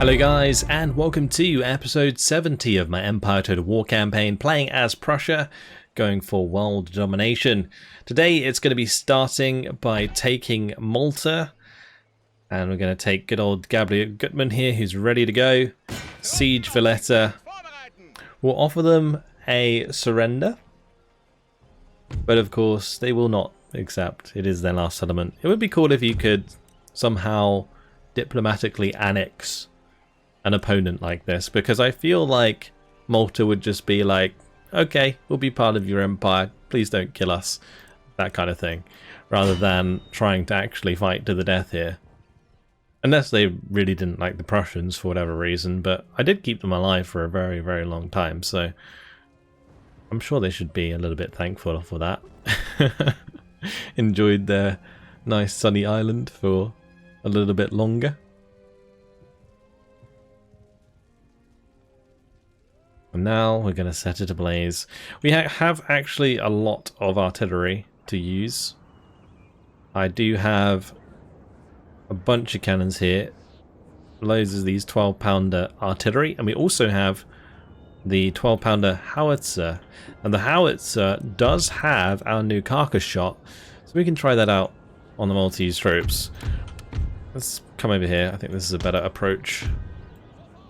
Hello guys, and welcome to episode 70 of my Empire Total War campaign, playing as Prussia, going for world domination. Today it's going to be starting by taking Malta, and we're going to take good old Gabriel Gutmann here, who's ready to go. Siege Valletta. We'll offer them a surrender, but of course they will not accept. It is their last settlement. It would be cool if you could somehow diplomatically annex an opponent like this, because I feel like Malta would just be like, okay, we'll be part of your empire, please don't kill us, that kind of thing, rather than trying to actually fight to the death here. Unless they really didn't like the Prussians for whatever reason, but I did keep them alive for a very, very long time, so I'm sure they should be a little bit thankful for that. Enjoyed their nice sunny island for a little bit longer. And now we're going to set it ablaze. We have actually a lot of artillery to use. I do have a bunch of cannons here. Loads of these 12-pounder artillery. And we also have the 12-pounder howitzer. And the howitzer does have our new carcass shot. So we can try that out on the Maltese troops. Let's come over here. I think this is a better approach.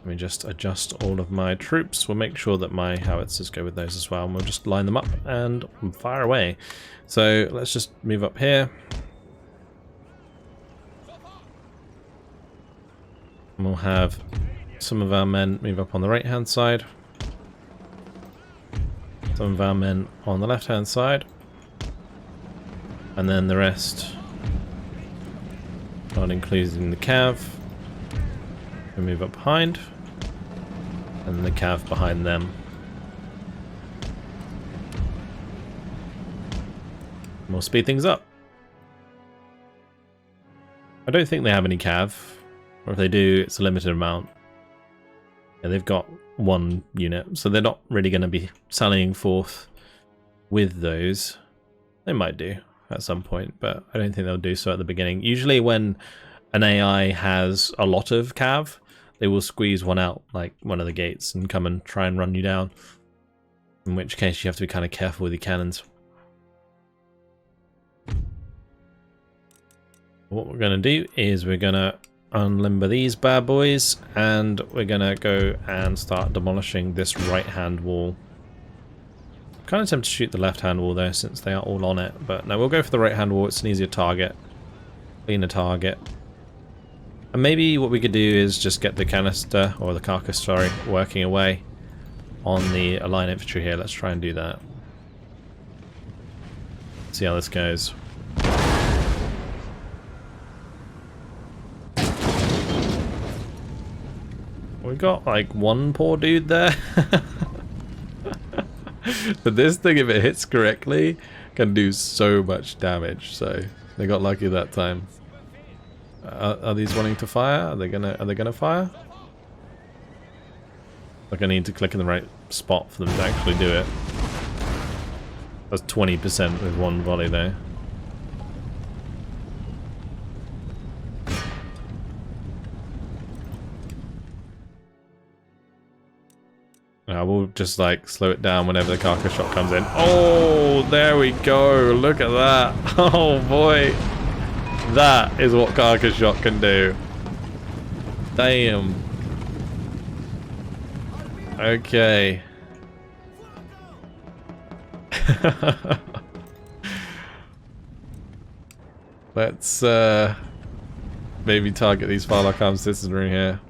Let me just adjust all of my troops. We'll make sure that my howitzers go with those as well. And we'll just line them up and fire away. So let's just move up here. And we'll have some of our men move up on the right hand side. Some of our men on the left hand side. And then the rest, not including the cav, we move up behind, and the cav behind them. And we'll speed things up. I don't think they have any cav, or if they do, it's a limited amount. Yeah, they've got one unit, so they're not really going to be sallying forth with those. They might do at some point, but I don't think they'll do so at the beginning. Usually when an AI has a lot of cav, they will squeeze one out, like one of the gates, and come and try and run you down. In which case you have to be kind of careful with your cannons. What we're going to do is we're going to unlimber these bad boys, and we're going to go and start demolishing this right-hand wall. Kind of tempted to shoot the left-hand wall though, since they are all on it. But no, we'll go for the right-hand wall. It's an easier target. Cleaner target. And maybe what we could do is just get the canister, or the carcass, sorry, working away on the aligned infantry here. Let's try and do that. See how this goes. We got like one poor dude there. But this thing, if it hits correctly, can do so much damage. So they got lucky that time. Are these wanting to fire? Are they gonna fire? Like, I need to click in the right spot for them to actually do it. That's 20% with one volley though. We'll just like slow it down whenever the carcass shot comes in. Oh, there we go. Look at that. Oh boy. That is what carcass shot can do. Damn. Okay. Let's maybe target these Farlockham citizenry here.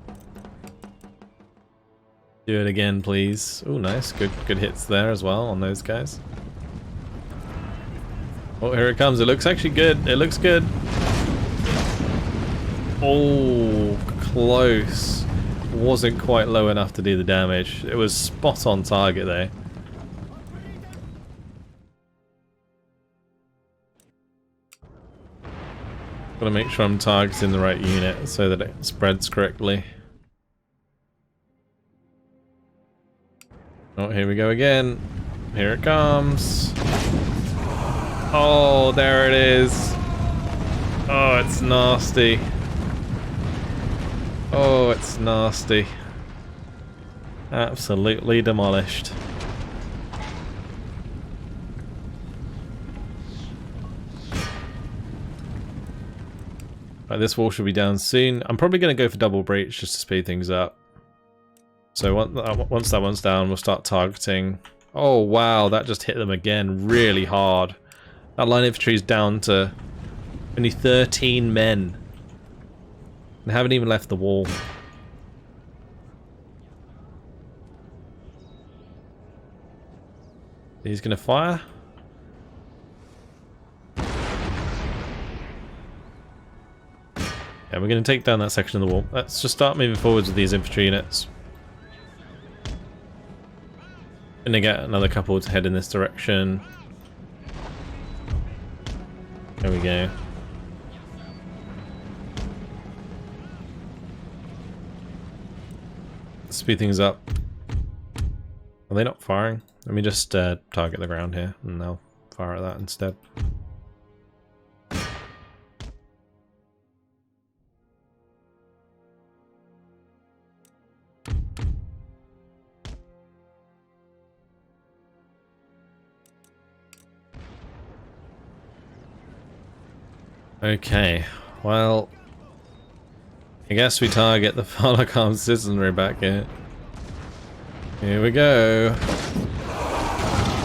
Do it again, please. Oh, nice. Good hits there as well on those guys. Oh, here it comes. It looks actually good. It looks good. Oh, close. Wasn't quite low enough to do the damage. It was spot on target though. Gotta make sure I'm targeting the right unit so that it spreads correctly. Oh, here we go again. Here it comes. Oh, there it is. Oh, it's nasty. Oh, it's nasty. Absolutely demolished. Right, this wall should be down soon. I'm probably going to go for double breach just to speed things up. So once that one's down, we'll start targeting. Oh wow, that just hit them again really hard. That line infantry is down to only 13 men. They haven't even left the wall. He's going to fire. Yeah, we're going to take down that section of the wall. Let's just start moving forwards with these infantry units. Going to get another couple to head in this direction. There we go. Speed things up. Are they not firing? Let me just target the ground here and they'll fire at that instead. Okay, well, I guess we target the Vulcan citizenry back here. Here we go.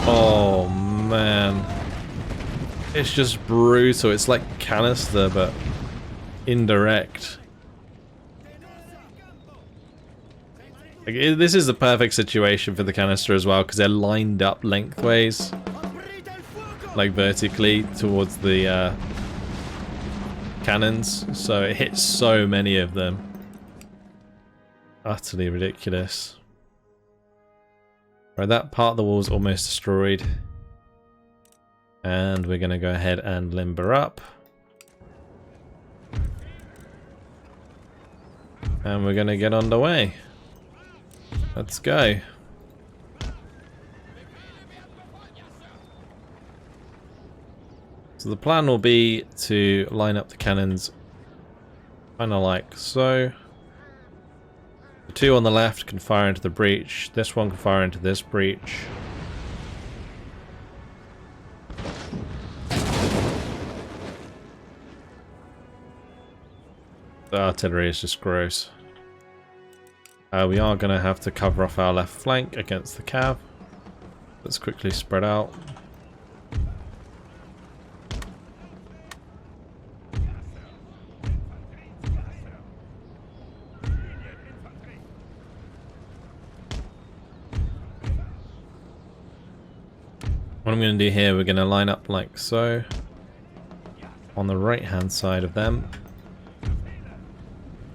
Oh man, it's just brutal. It's like canister, but indirect. Like, this is the perfect situation for the canister as well, because they're lined up lengthways, like vertically towards the cannons, so it hits so many of them. Utterly ridiculous. Right, that part of the wall is almost destroyed. And we're going to go ahead and limber up. And we're going to get underway. Let's go. So the plan will be to line up the cannons kind of like so. The two on the left can fire into the breach. This one can fire into this breach. The artillery is just gross. We are going to have to cover off our left flank against the cav. Let's quickly spread out. What I'm going to do here, we're going to line up like so on the right hand side of them,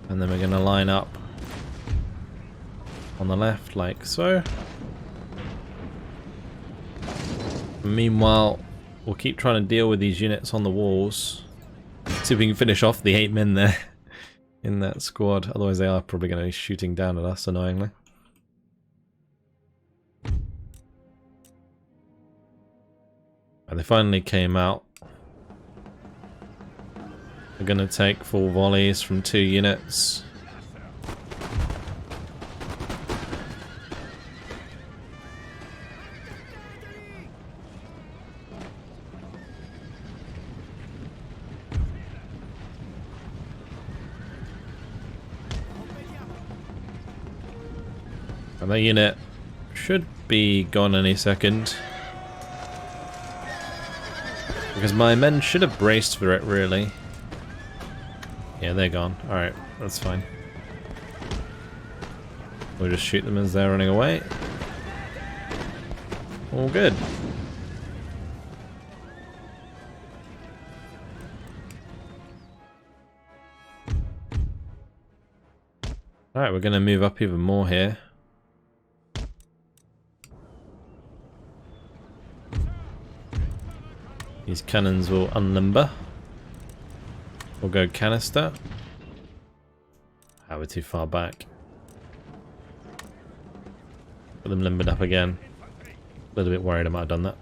and then we're going to line up on the left like so. Meanwhile, we'll keep trying to deal with these units on the walls. See if we can finish off the 8 men there in that squad, otherwise they are probably going to be shooting down at us annoyingly. And they finally came out. We're going to take full volleys from 2 units. And that unit should be gone any second. Because my men should have braced for it, really. Yeah, they're gone. Alright, that's fine. We'll just shoot them as they're running away. All good. Alright, we're going to move up even more here. These cannons will unlimber. We'll go canister. Ah, we're too far back. Put them limbered up again. A little bit worried I might have done that.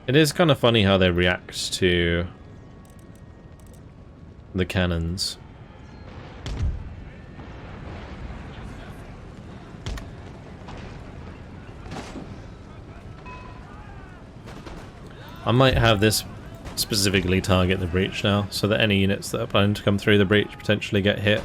It is kind of funny how they react to the cannons. I might have this specifically target the breach now, so that any units that are planning to come through the breach potentially get hit.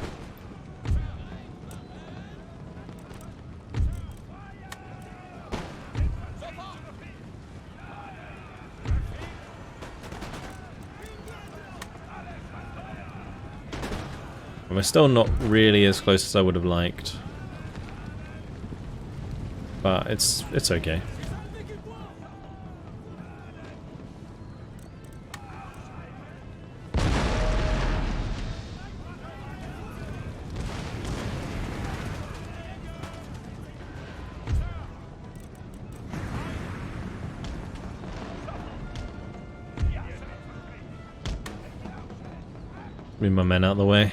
And we're still not really as close as I would have liked, but it's okay. Move my men out of the way.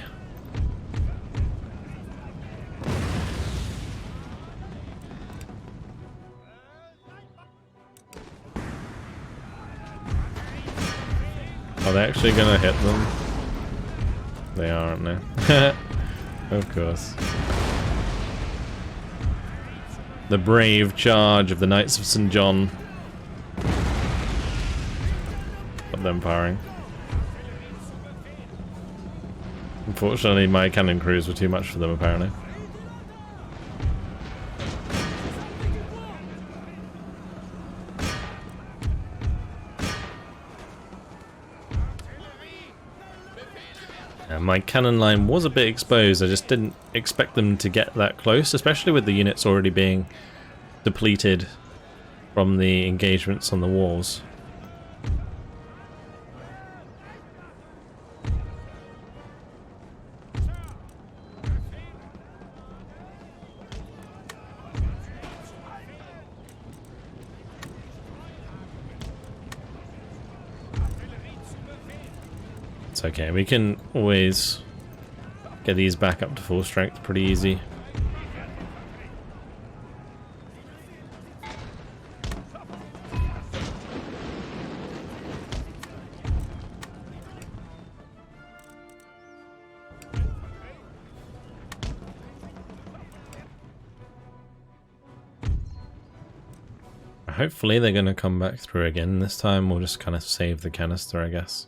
Are they actually gonna hit them? They are, aren't they? Of course. The brave charge of the Knights of St. John. Got them firing. Unfortunately, my cannon crews were too much for them, apparently. And my cannon line was a bit exposed. I just didn't expect them to get that close, especially with the units already being depleted from the engagements on the walls. It's okay, we can always get these back up to full strength pretty easy. Hopefully they're going to come back through again. This time we'll just kind of save the canister, I guess.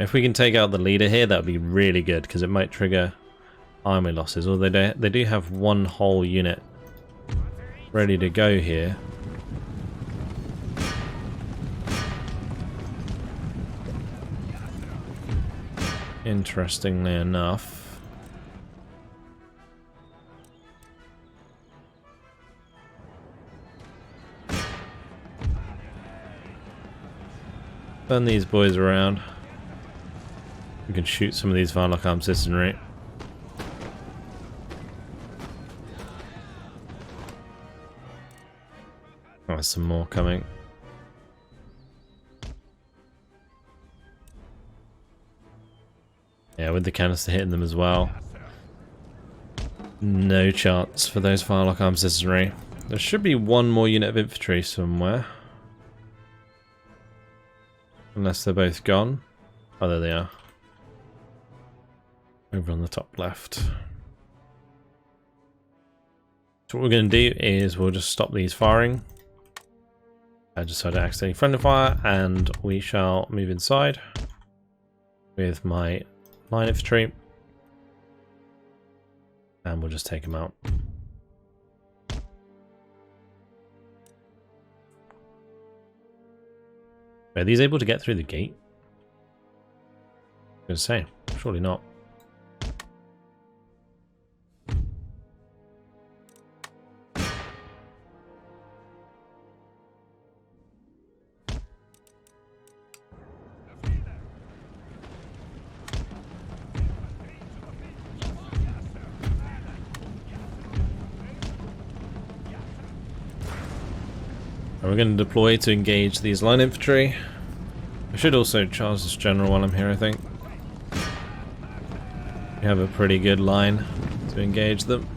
If we can take out the leader here, that would be really good, because it might trigger army losses. Although they do have one whole unit ready to go here. Interestingly enough. Turn these boys around. We can shoot some of these Varlock armed citizenry. Oh, there's some more coming. Yeah, with the canister hitting them as well. No chance for those Varlock armed citizenry. There should be one more unit of infantry somewhere. Unless they're both gone. Oh, there they are. Over on the top left. So what we're going to do is we'll just stop these firing. Just so I don't accidentally friendly fire, and we shall move inside with my line infantry. And we'll just take them out. Are these able to get through the gate? I was going to say, surely not. We're going to deploy to engage these line infantry. I should also charge this general while I'm here, I think. We have a pretty good line to engage them.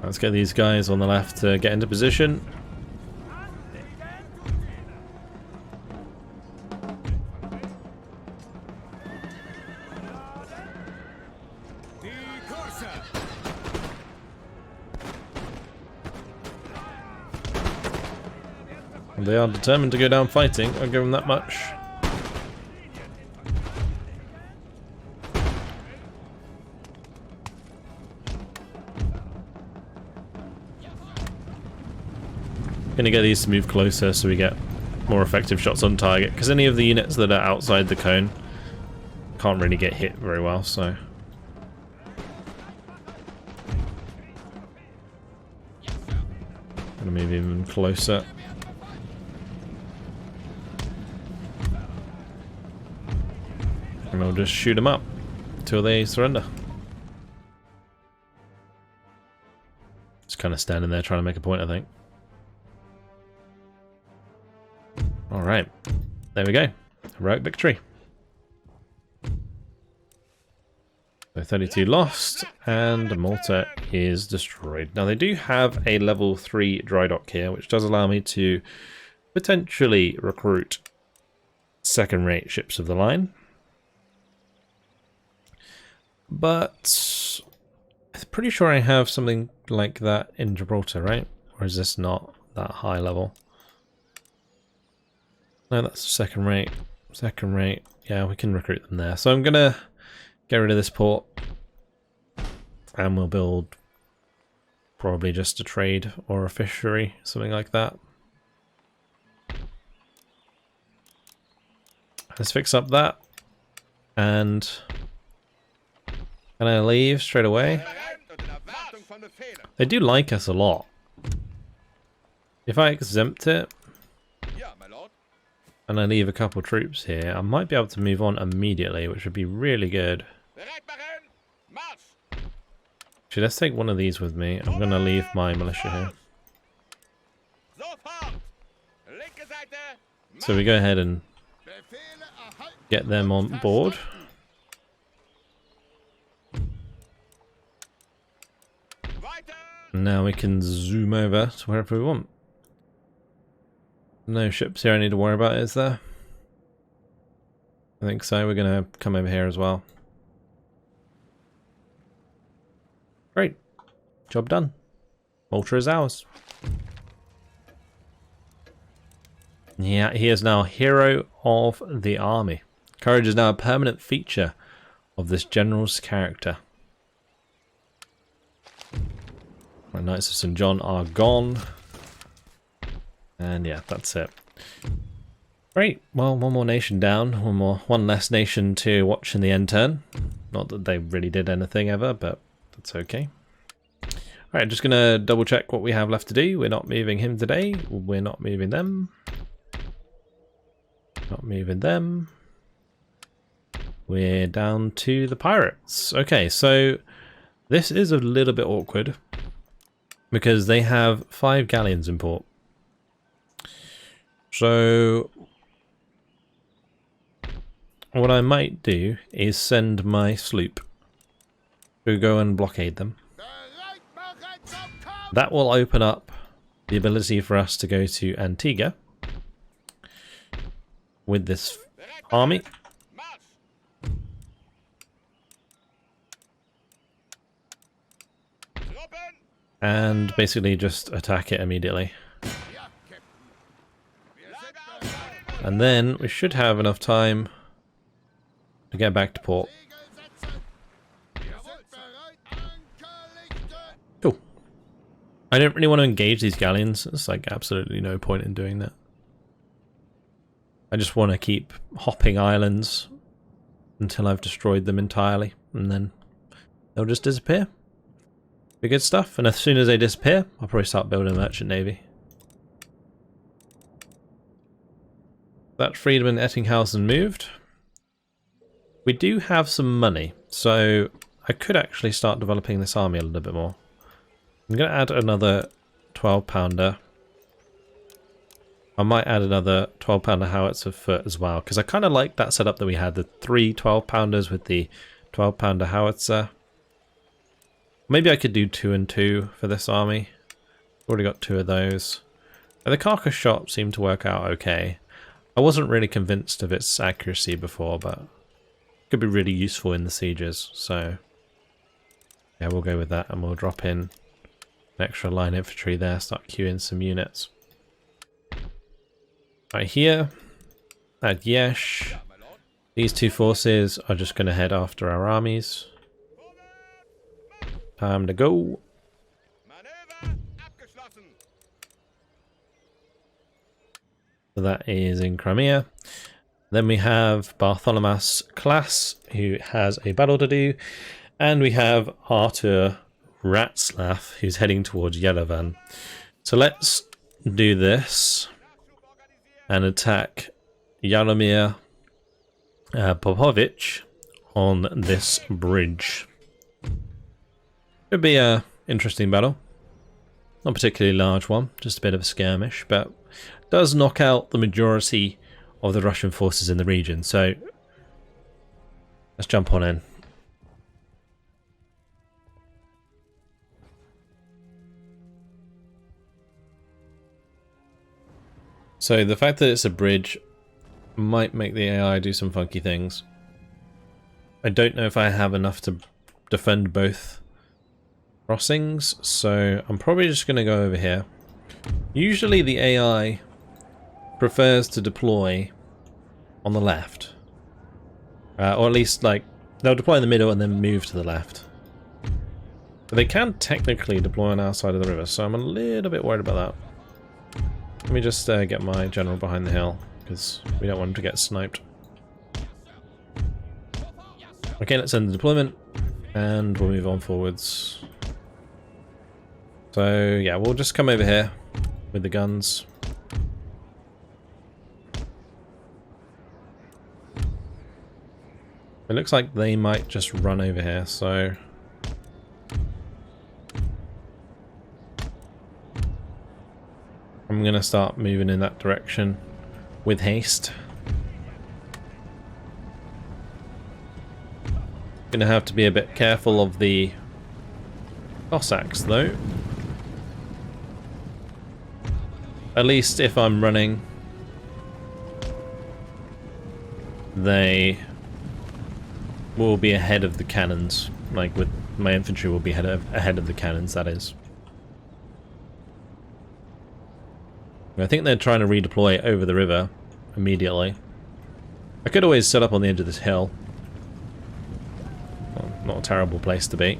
Let's get these guys on the left to get into position. They are determined to go down fighting, I'll give them that much. Gonna get these to move closer so we get more effective shots on target, because any of the units that are outside the cone can't really get hit very well, so. Gonna move even closer. And we'll just shoot them up until they surrender. Just kind of standing there trying to make a point, I think. Alright, there we go. Heroic victory. So 32 lost, and Malta is destroyed. Now they do have a level 3 dry dock here, which does allow me to potentially recruit second-rate ships of the line. But I'm pretty sure I have something like that in Gibraltar, right? Or is this not that high level? No, that's second rate. Second rate. Yeah, we can recruit them there. So I'm going to get rid of this port. And we'll build probably just a trade or a fishery, something like that. Let's fix up that. And can I leave straight away? They do like us a lot. If I exempt it, and I leave a couple troops here, I might be able to move on immediately, which would be really good. Actually, let's take one of these with me. I'm going to leave my militia here. So we go ahead and get them on board. Now we can zoom over to wherever we want. No ships here I need to worry about, is there? I think so. We're going to come over here as well. Great. Job done. Malta is ours. Yeah, he is now Hero of the Army. Courage is now a permanent feature of this general's character. My Knights of St. John are gone. And yeah, that's it. Great. Well, one more nation down. One less nation to watch in the end turn. Not that they really did anything ever, but that's okay. Alright, just gonna double check what we have left to do. We're not moving him today. We're not moving them. Not moving them. We're down to the pirates. Okay, so this is a little bit awkward because they have 5 galleons in port. So what I might do is send my sloop to go and blockade them. That will open up the ability for us to go to Antigua with this army. And basically just attack it immediately. And then we should have enough time to get back to port. Cool. I don't really want to engage these galleons. There's like absolutely no point in doing that. I just want to keep hopping islands until I've destroyed them entirely, and then they'll just disappear. Be good stuff. And as soon as they disappear, I'll probably start building a merchant navy. That Friedman Ettinghausen moved. We do have some money, so I could actually start developing this army a little bit more. I'm going to add another 12-pounder. I might add another 12-pounder howitzer foot as well, because I kind of like that setup that we had, the 3 12-pounders with the 12-pounder howitzer. Maybe I could do 2 and 2 for this army. Already got 2 of those. And the carcass shot seemed to work out okay. I wasn't really convinced of its accuracy before, but it could be really useful in the sieges, so yeah, we'll go with that, and we'll drop in an extra line infantry there, start queuing some units. Right here, at Yesh, these 2 forces are just going to head after our armies. Time to go. So that is in Crimea. Then we have Bartholomew Class, who has a battle to do. And we have Artur Ratzlaff, who's heading towards Yerevan. So let's do this and attack Jaromir Popovich on this bridge. Could be an interesting battle. Not a particularly large one, just a bit of a skirmish, but does knock out the majority of the Russian forces in the region. So let's jump on in. So the fact that it's a bridge might make the AI do some funky things. I don't know if I have enough to defend both crossings, so I'm probably just going to go over here. Usually the AI prefers to deploy on the left. Or at least, like, they'll deploy in the middle and then move to the left. But they can technically deploy on our side of the river, so I'm a little bit worried about that. Let me just get my general behind the hill, because we don't want him to get sniped. Okay, let's end the deployment, and we'll move on forwards. So, yeah, we'll just come over here with the guns. It looks like they might just run over here, so I'm gonna start moving in that direction with haste. Gonna have to be a bit careful of the Cossacks though. At least if I'm running, they will be ahead of the cannons. Like, with my infantry will be ahead of the cannons, that is. I think they're trying to redeploy over the river immediately. I could always set up on the edge of this hill. Well, not a terrible place to be.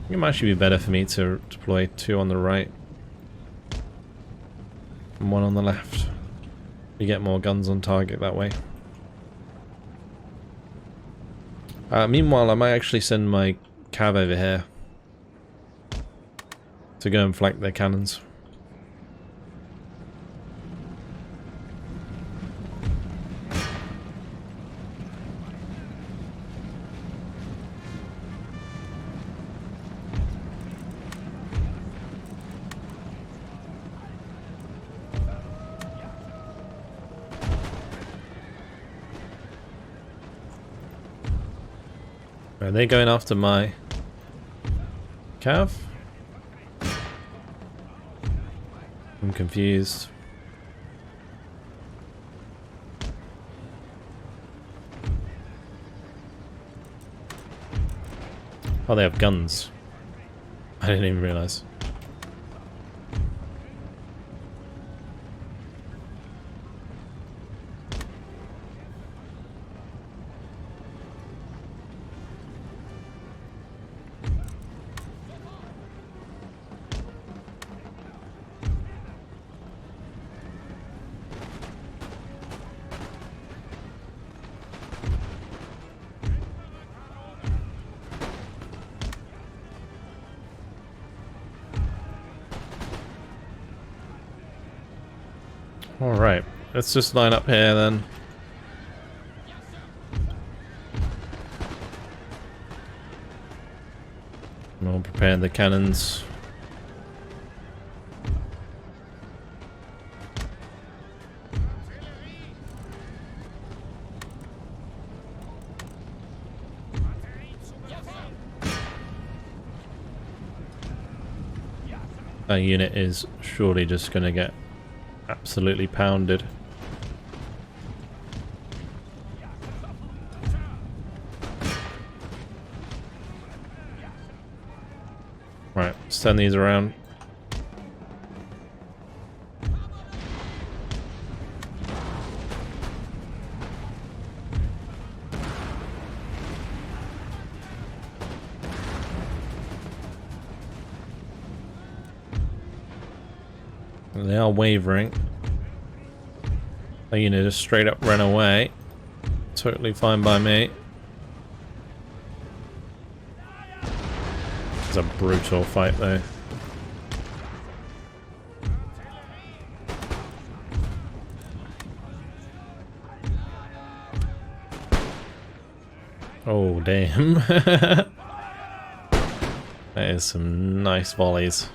It might actually be better for me to deploy 2 on the right and 1 on the left. You get more guns on target that way. Meanwhile, I might actually send my cav over here to go and flank their cannons. Are they going after my cav? I'm confused. Oh, they have guns. I didn't even realize. Alright, let's just line up here then. We'll prepare the cannons. That unit is surely just going to get absolutely pounded. Right, let's turn these around. They are wavering. You know, just straight up run away. Totally fine by me. It's a brutal fight though. Oh damn. That is some nice volleys.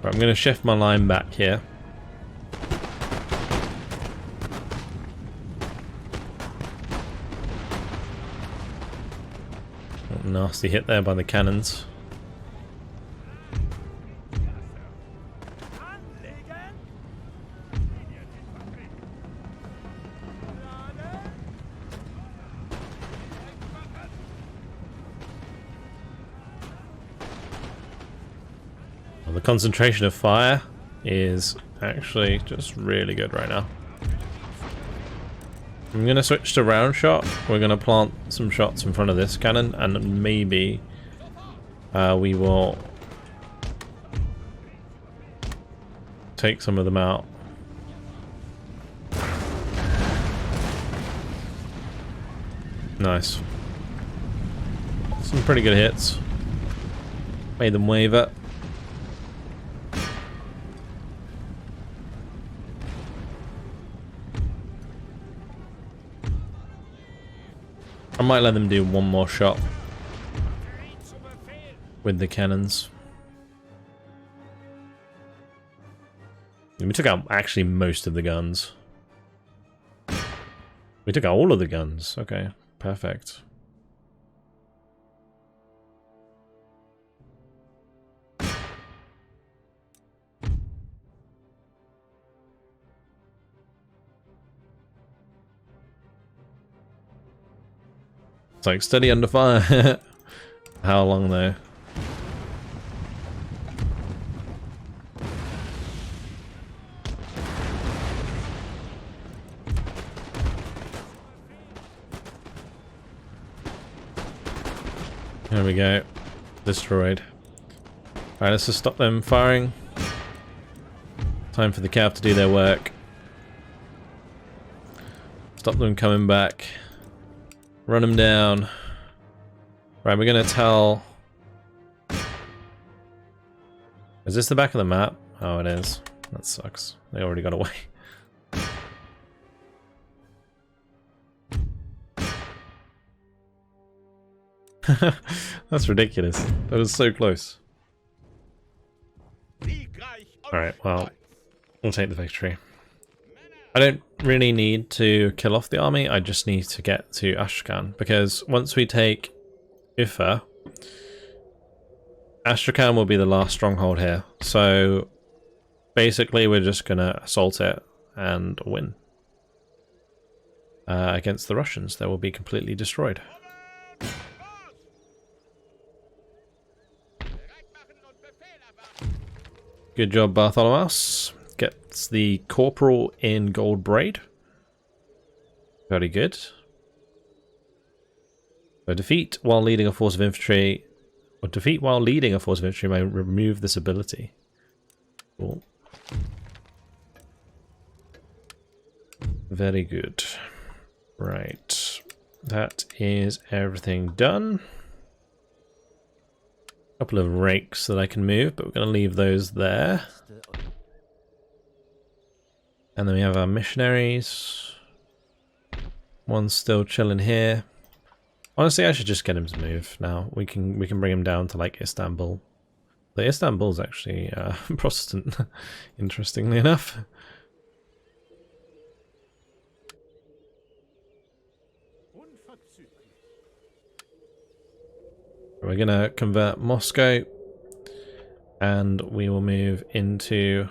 Right, I'm going to shift my line back here. Oh, nasty hit there by the cannons. The concentration of fire is actually just really good right now. I'm going to switch to round shot. We're going to plant some shots in front of this cannon and maybe we will take some of them out. Nice. Some pretty good hits. Made them waver. I might let them do one more shot with the cannons. We took out actually most of the guns. We took out all of the guns. Okay, perfect. It's like steady under fire. How long though? There we go. Destroyed. Alright, let's just stop them firing. Time for the cav to do their work. Stop them coming back. Run them down. Right, we're gonna tell... Is this the back of the map? Oh, it is. That sucks. They already got away. That's ridiculous. That was so close. Alright, well, we'll take the victory. I don't really need to kill off the army, I just need to get to Astrakhan, because once we take Ufa, Astrakhan will be the last stronghold here. So basically we're just gonna assault it and win. Against the Russians, they will be completely destroyed. Good job, Bartholomeus. Gets the corporal in gold braid. Very good. So defeat while leading a force of infantry, or defeat while leading a force of infantry may remove this ability. Cool. Very good. Right. That is everything done. Couple of rakes that I can move, but we're going to leave those there. And then we have our missionaries. One's still chilling here. Honestly, I should just get him to move now. We can bring him down to like Istanbul. The Istanbul's actually Protestant, interestingly enough. We're going to convert Moscow, and we will move into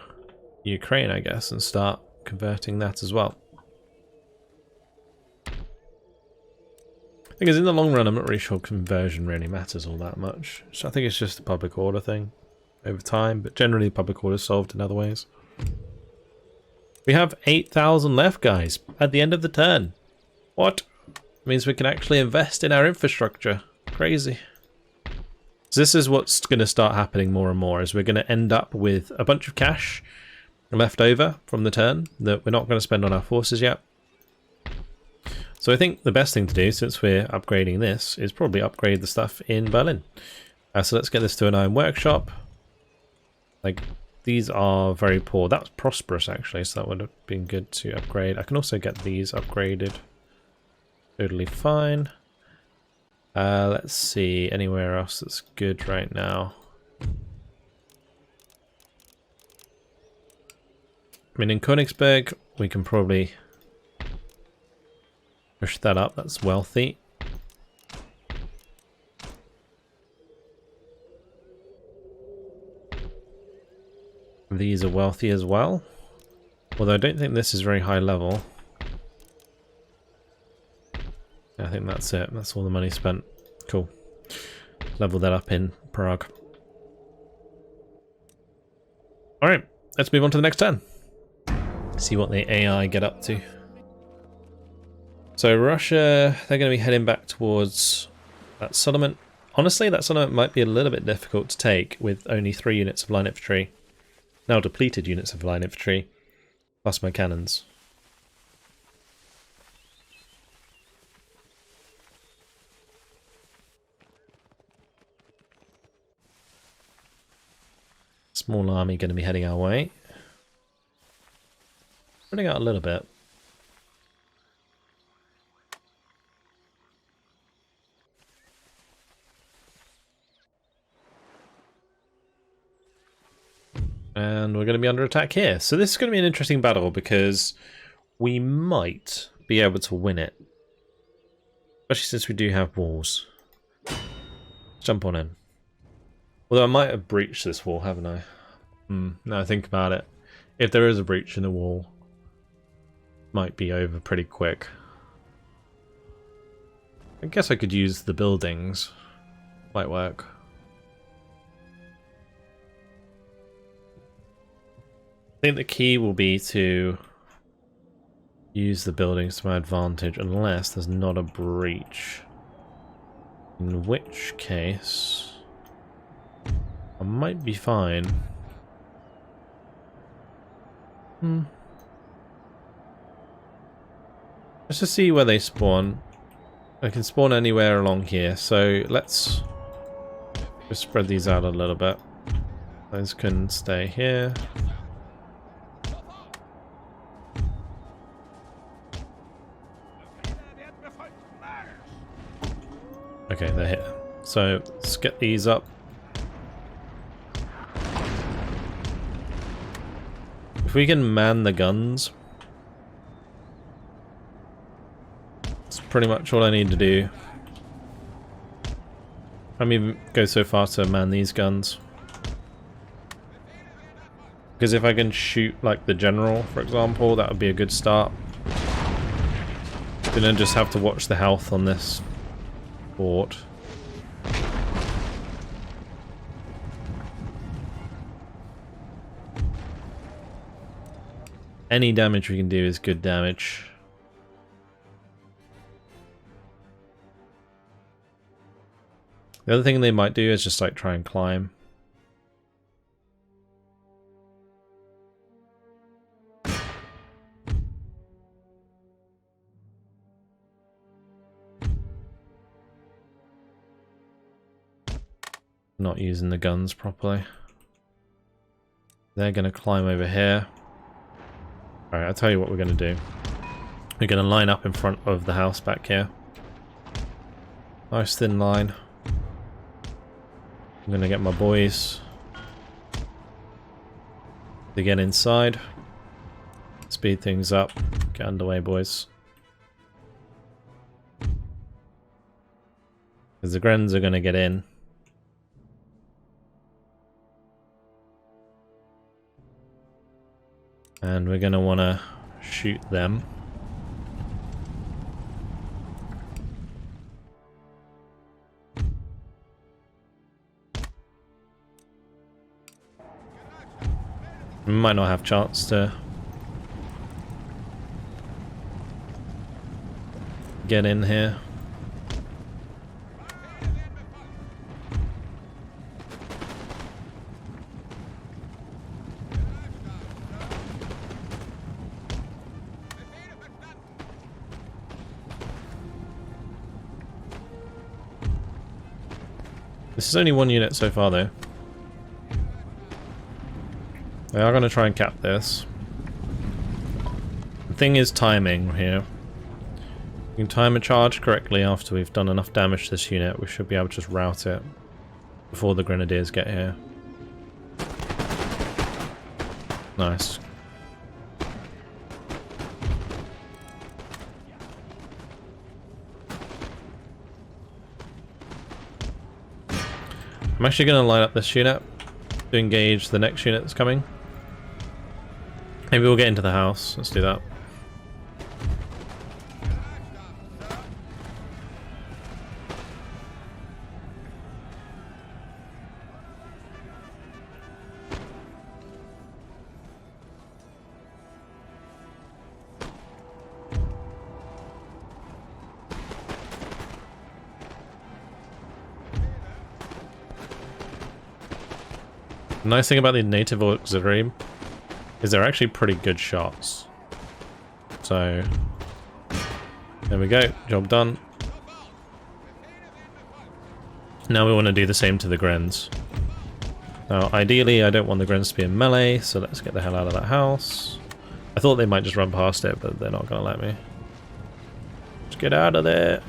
Ukraine, I guess, and start converting that as well. Because in the long run, I'm not really sure conversion really matters all that much. So I think it's just a public order thing over time, but generally public order is solved in other ways. We have 8,000 left, guys, at the end of the turn. What? It means we can actually invest in our infrastructure. Crazy. So this is what's going to start happening more and more, is we're going to end up with a bunch of cash left over from the turn that we're not going to spend on our forces yet. So I think the best thing to do, since we're upgrading this, is probably upgrade the stuff in Berlin. So let's get this to an iron workshop. Like, these are very poor. That's prosperous, actually, so that would have been good to upgrade. I can also get these upgraded. Totally fine. Let's see, anywhere else that's good right now. I mean, in Königsberg, we can probably push that up. That's wealthy. These are wealthy as well. Although I don't think this is very high level. I think that's it. That's all the money spent. Cool. Level that up in Prague. Alright, let's move on to the next turn. See what the AI get up to. So Russia, they're going to be heading back towards that settlement. Honestly, that settlement might be a little bit difficult to take with only 3 units of line infantry. Now depleted units of line infantry, plus my cannons. Small army going to be heading our way. Running out a little bit. And we're going to be under attack here. So this is going to be an interesting battle because we might be able to win it. Especially since we do have walls. Let's jump on in. Although I might have breached this wall, haven't I? Now I think about it. If there is a breach in the wall, it might be over pretty quick. I guess I could use the buildings. Might work. I think the key will be to use the buildings to my advantage unless there's not a breach. In which case, I might be fine. Let's just see where they spawn. I can spawn anywhere along here, so let's just spread these out a little bit. Those can stay here. Okay, they're here. So let's get these up. If we can man the guns, that's pretty much all I need to do. I'm even go so far to man these guns. Because if I can shoot like the general, for example, that would be a good start. Gonna just have to watch the health on this fort. Any damage we can do is good damage. The other thing they might do is just like try and climb. Not using the guns properly. They're going to climb over here. Alright, I'll tell you what we're going to do. We're going to line up in front of the house back here. Nice thin line. I'm going to get my boys to get inside. Speed things up. Get underway, boys. Because the Grens are going to get in. And we're going to want to shoot them. We might not have a chance to get in here. This is only one unit so far, though. They are going to try and cap this. The thing is timing here. You can time a charge correctly after we've done enough damage to this unit. We should be able to just rout it before the Grenadiers get here. Nice. I'm actually going to line up this unit to engage the next unit that's coming. Maybe we'll get into the house. Let's do that. The nice thing about the native auxiliary is they're actually pretty good shots. So, there we go, job done. Now we want to do the same to the Grens. Now, ideally, I don't want the Grens to be in melee, so let's get the hell out of that house. I thought they might just run past it, but they're not going to let me. Let's get out of there.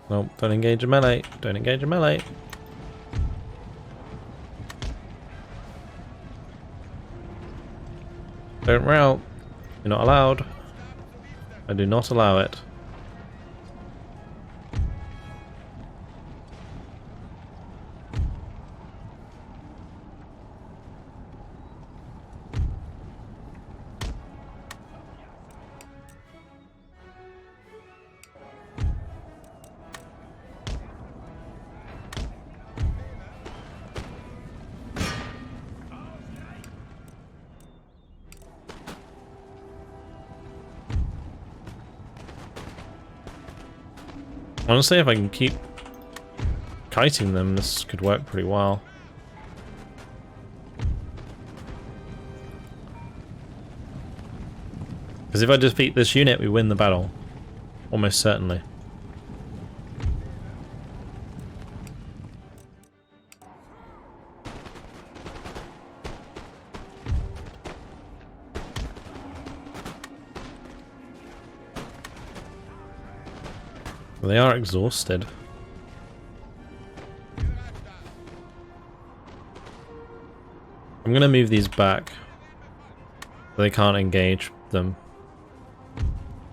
No, don't engage a melee. Don't engage a melee. Don't rout. You're not allowed. I do not allow it. Honestly, if I can keep kiting them, this could work pretty well. Because if I defeat this unit, we win the battle. Almost certainly. Well, they are exhausted. I'm going to move these back so they can't engage them.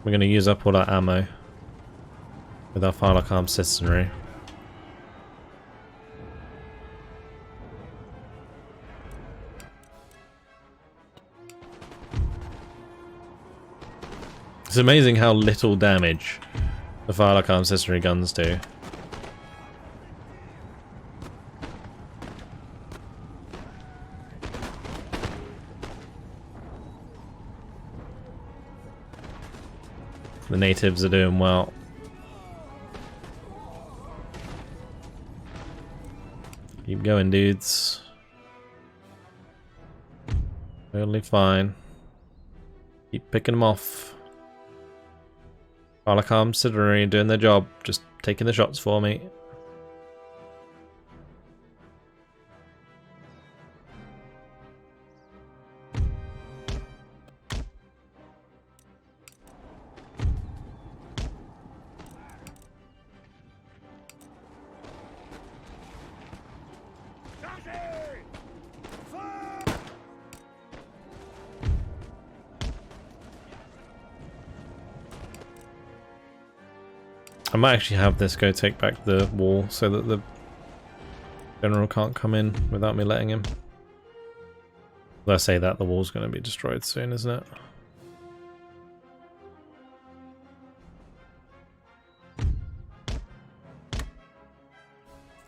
We're going to use up all our ammo with our Vulcan citizenry. It's amazing how little damage the Vulcan citizenry guns do. The natives are doing well. Keep going, dudes. Totally fine. Keep picking them off. While I calm considering doing their job, just taking the shots for me. I might actually have this go take back the wall so that the general can't come in without me letting him. Well, I say that, the wall's going to be destroyed soon, isn't it?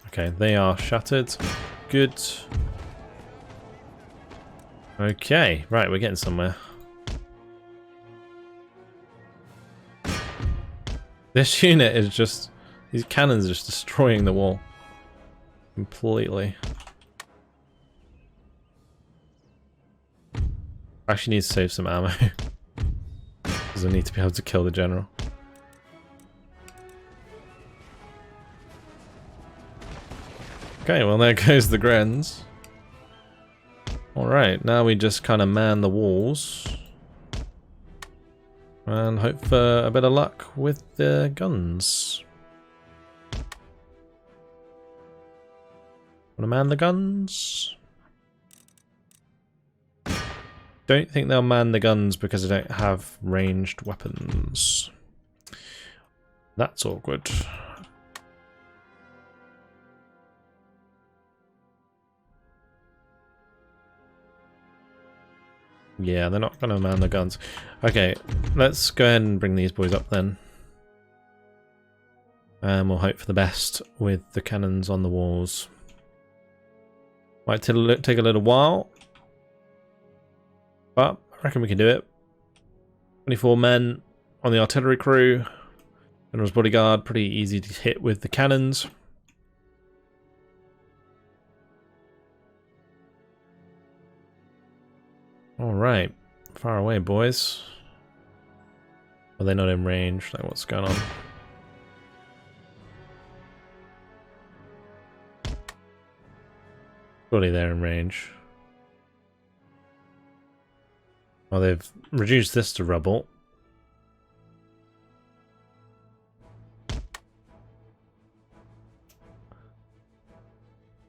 Okay, they are shattered. Good. Okay, right, we're getting somewhere. This unit is just... these cannons are just destroying the wall. Completely. I actually need to save some ammo. Because I need to be able to kill the general. Okay, well there goes the Grens. Alright, now we just kind of man the walls. And hope for a bit of luck with the guns. Wanna man the guns? Don't think they'll man the guns because they don't have ranged weapons. That's awkward. Yeah, they're not going to man the guns. Okay, let's go ahead and bring these boys up then. And we'll hope for the best with the cannons on the walls. Might take a little while. But I reckon we can do it. 24 men on the artillery crew. General's bodyguard, pretty easy to hit with the cannons. Alright, far away, boys. Are they not in range? Like, what's going on? Surely they're in range. Well, they've reduced this to rubble.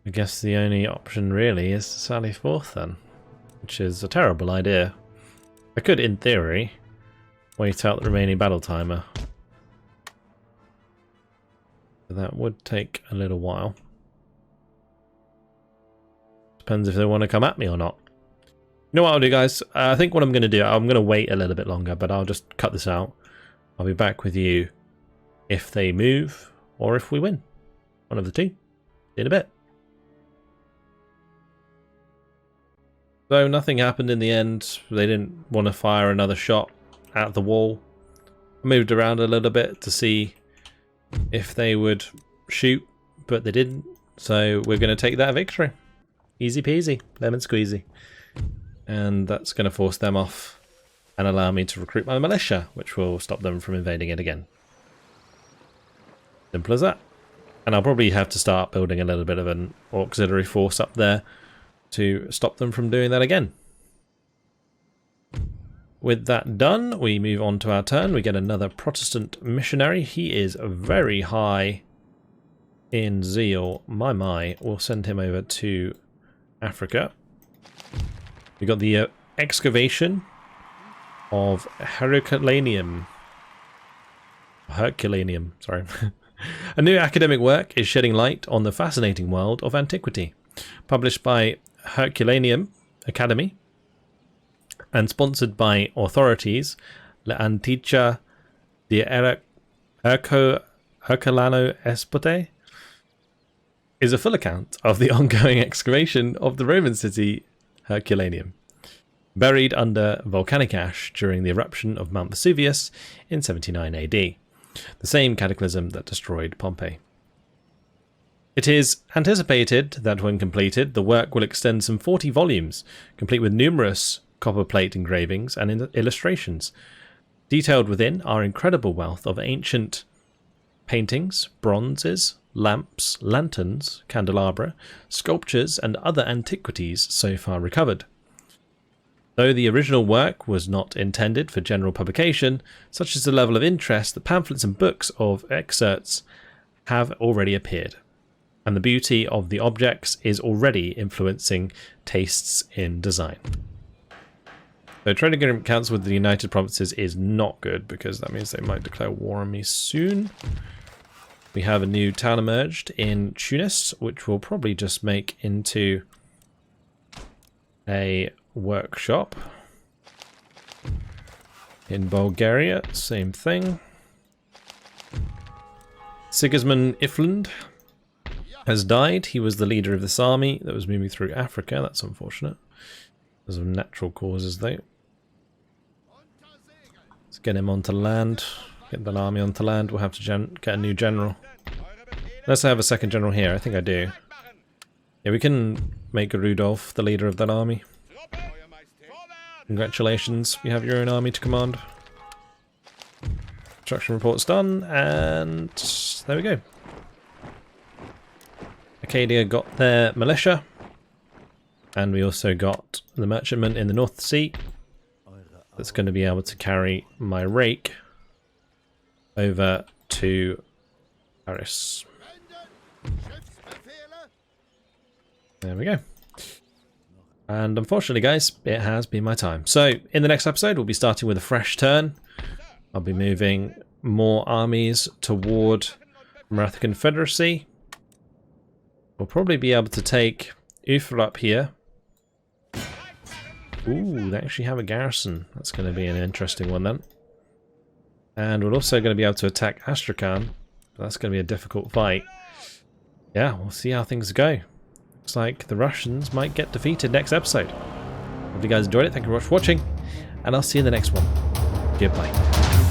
I guess the only option really is to sally forth then. Which is a terrible idea. I could, in theory, wait out the remaining battle timer. But that would take a little while. Depends if they want to come at me or not. You know what I'll do, guys? I think what I'm going to do, I'm going to wait a little bit longer, but I'll just cut this out. I'll be back with you if they move or if we win. One of the two. In a bit. So nothing happened in the end. They didn't want to fire another shot at the wall. I moved around a little bit to see if they would shoot, but they didn't. So we're going to take that victory. Easy peasy, lemon squeezy. And that's going to force them off and allow me to recruit my militia, which will stop them from invading it again. Simple as that. And I'll probably have to start building a little bit of an auxiliary force up there to stop them from doing that again. With that done, we move on to our turn. We get another Protestant missionary. He is very high in zeal. My, we'll send him over to Africa. We got the excavation of Herculaneum, sorry. A new academic work is shedding light on the fascinating world of antiquity. Published by Herculaneum Academy and sponsored by authorities, La Anticha de Herculano Espote, is a full account of the ongoing excavation of the Roman city Herculaneum, buried under volcanic ash during the eruption of Mount Vesuvius in 79 AD, the same cataclysm that destroyed Pompeii. It is anticipated that when completed, the work will extend some 40 volumes, complete with numerous copper plate engravings and illustrations. Detailed within are incredible wealth of ancient paintings, bronzes, lamps, lanterns, candelabra, sculptures, and other antiquities so far recovered. Though the original work was not intended for general publication, such is the level of interest that pamphlets and books of excerpts have already appeared, and the beauty of the objects is already influencing tastes in design. So trading agreement council with the United Provinces is not good, because that means they might declare war on me soon. We have a new town emerged in Tunis, which we'll probably just make into a workshop. In Bulgaria, same thing. Sigismund Ifland has died. He was the leader of this army that was moving through Africa. That's unfortunate. Because of natural causes, though. Let's get him onto land. Get that army onto land. We'll have to get a new general. Unless I have a second general here. I think I do. Yeah, we can make Rudolf the leader of that army. Congratulations, you have your own army to command. Construction report's done, and there we go. Acadia got their militia, and we also got the merchantman in the North Sea that's going to be able to carry my rake over to Paris. There we go. And unfortunately, guys, it has been my time. So in the next episode, we'll be starting with a fresh turn. I'll be moving more armies toward Maratha Confederacy. We'll probably be able to take Ufa up here. Ooh, they actually have a garrison. That's going to be an interesting one then. And we're also going to be able to attack Astrakhan. That's going to be a difficult fight. Yeah, we'll see how things go. Looks like the Russians might get defeated next episode. Hope you guys enjoyed it. Thank you very much for watching, and I'll see you in the next one. Goodbye.